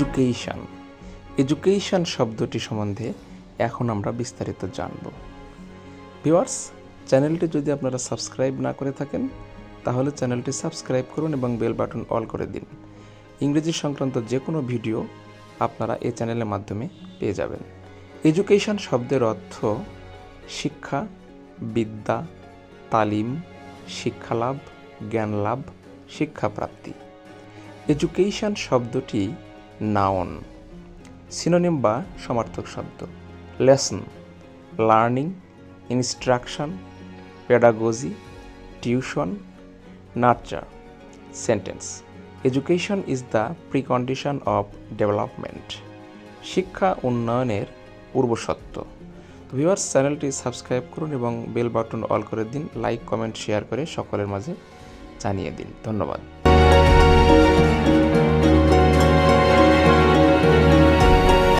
Education. Education শব্দটি সম্বন্ধে এখন আমরা বিস্তারিত জানব। ভিউয়ার্স, চ্যানেলটি যদি আপনারা সাবস্ক্রাইব না করে থাকেন তাহলে চ্যানেলটি সাবস্ক্রাইব করুন এবং বেল বাটন অল করে দিন। ইংরেজি সংক্রান্ত যে কোনো ভিডিও আপনারা এই চ্যানেলের মাধ্যমে পেয়ে যাবেন। এডুকেশন শব্দের অর্থ শিক্ষা, বিদ্যা, তালিম, শিক্ষালাভ, জ্ঞানলাভ, শিক্ষাপ্রাপ্তি। এডুকেশন শব্দটি নাউন, সিনোনিম বা সমার্থক শব্দ। Lesson, learning, instruction, pedagogy, tuition, nurture. Sentence, education is the precondition of development. শিক্ষা উন্নয়নের পূর্বশর্ত। তো ভিউয়ার্স, চ্যানেলটি সাবস্ক্রাইব করুন এবং বেল বাটন অল করে দিন। লাইক, কমেন্ট, শেয়ার করে সকলের মাঝে জানিয়ে দিন। ধন্যবাদ।